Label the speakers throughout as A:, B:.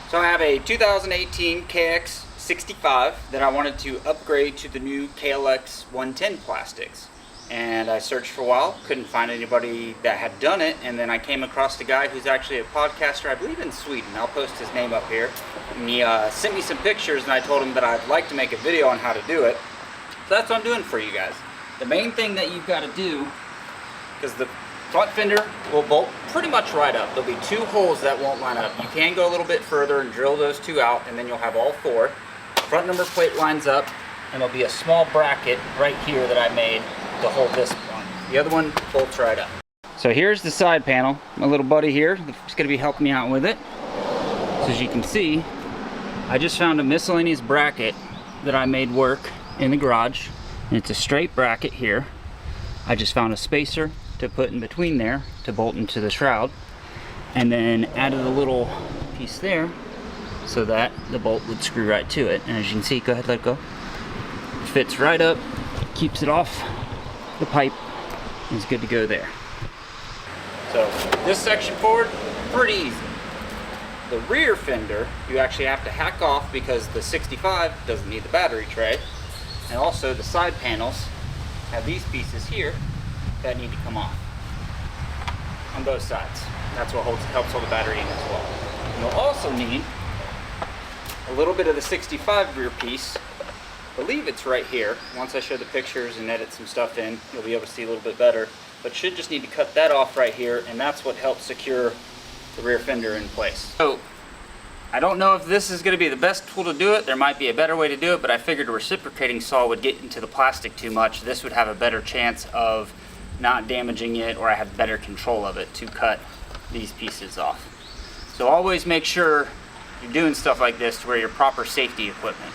A: So I have a 2018 KX65 that I wanted to upgrade to the new KLX110 plastics. And I searched for a while, couldn't find anybody that had done it, and then I came across a guy who's actually a podcaster, I believe in Sweden. I'll post his name up here. And he sent me some pictures, and I told him that I'd like to make a video on how to do it. So that's what I'm doing for you guys. The main thing that you've got to do, because the front fender will bolt pretty much right up. There'll be two holes that won't line up. You can go a little bit further and drill those two out, and then you'll have all four. Front number plate lines up, and there'll be a small bracket right here that I made to hold this one. The other one bolts right up. So here's the side panel. My little buddy here is going to be helping me out with it. So as you can see, I just found a miscellaneous bracket that I made work in the garage. And it's a straight bracket here. I just found a spacer to put in between there to bolt into the shroud, and then added a little piece there so that the bolt would screw right to it. And as you can see, go ahead, let it go. It fits right up, keeps it off the pipe, and it's good to go there. So this section forward, pretty easy. The rear fender, you actually have to hack off because the 65 doesn't need the battery tray. And also the side panels have these pieces here that need to come off on both sides. That's what helps hold the battery in as well. And you'll also need a little bit of the 65 rear piece. I believe it's right here. Once I show the pictures and edit some stuff in, you'll be able to see a little bit better. But should just need to cut that off right here, and that's what helps secure the rear fender in place. So I don't know if this is going to be the best tool to do it. There might be a better way to do it, but I figured a reciprocating saw would get into the plastic too much. This would have a better chance of not damaging it, or I have better control of it to cut these pieces off. So always make sure you're doing stuff like this to wear your proper safety equipment.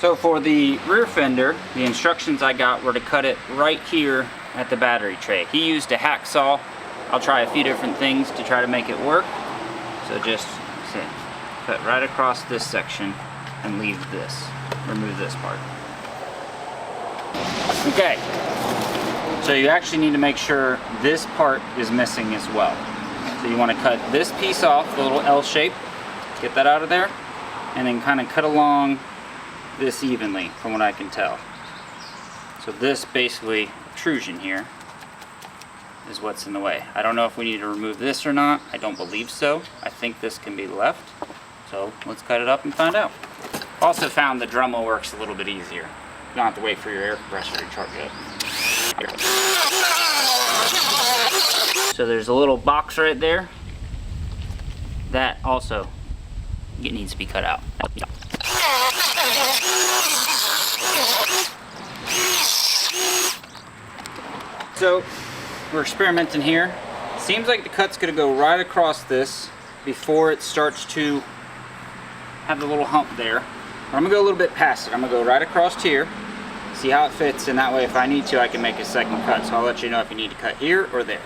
A: So for the rear fender, the instructions I got were to cut it right here at the battery tray. He used a hacksaw. I'll try a few different things to try to make it work. So just cut right across this section and leave this. Remove this part. Okay. So you actually need to make sure this part is missing as well. So you want to cut this piece off, the little L shape. Get that out of there. And then kind of cut along this evenly, from what I can tell. So this basically protrusion here is what's in the way. I don't know if we need to remove this or not. I don't believe so. I think this can be left. So let's cut it up and find out. Also found the Dremel works a little bit easier. You don't have to wait for your air compressor to charge up. So there's a little box right there. That also it needs to be cut out. So we're experimenting here. Seems like the cut's gonna go right across this before it starts to have the little hump there. But I'm gonna go a little bit past it. I'm gonna go right across here, see how it fits, and that way if I need to, I can make a second cut. So I'll let you know if you need to cut here or there.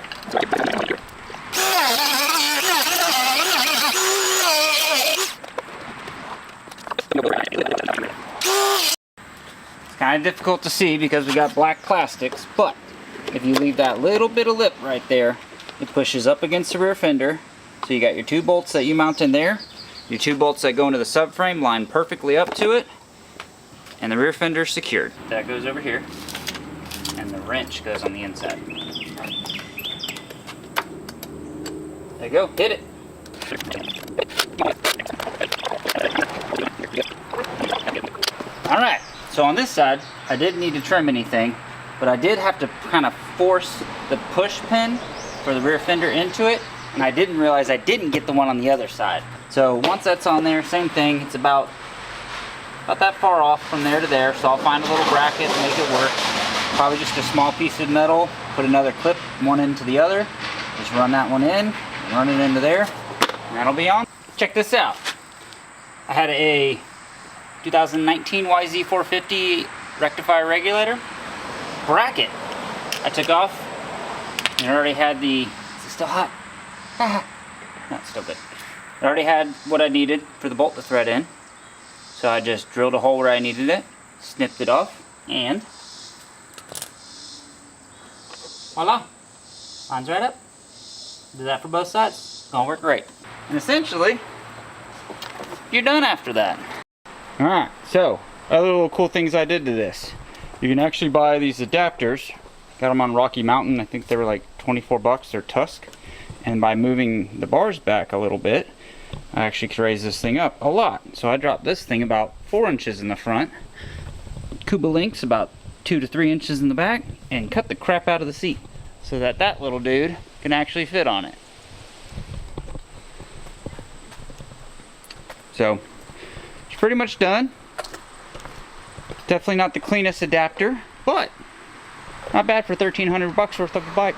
A: It's kind of difficult to see because we got black plastics, but if you leave that little bit of lip right there, it pushes up against the rear fender. So you got your two bolts that you mount in there, your two bolts that go into the subframe line perfectly up to it, and the rear fender is secured. That goes over here, and the wrench goes on the inside. There you go, hit it. Alright, so on this side, I didn't need to trim anything, but I did have to kind of force the push pin for the rear fender into it, and I didn't realize I didn't get the one on the other side. So once that's on there, same thing, it's about that far off from there to there, so I'll find a little bracket and make it work. Probably just a small piece of metal, put another clip, one into the other, just run that one in, run it into there, and that'll be on. Check this out. I had a 2019 YZ450 rectifier regulator bracket I took off, and it already had the, is it still hot? No, it's still good. It already had what I needed for the bolt to thread in. So I just drilled a hole where I needed it, snipped it off, and Voila. Lines right up. Do that for both sides. Gonna work great. And essentially, you're done after that. Alright, so other little cool things I did to this. You can actually buy these adapters. Got them on Rocky Mountain. I think they were like 24 bucks. They're Tusk. And by moving the bars back a little bit, I actually could raise this thing up a lot. So I dropped this thing about 4 inches in the front. Kuba links about 2 to 3 inches in the back, and cut the crap out of the seat so that that little dude can actually fit on it. So it's pretty much done. Definitely not the cleanest adapter, but not bad for 1,300 bucks worth of a bike.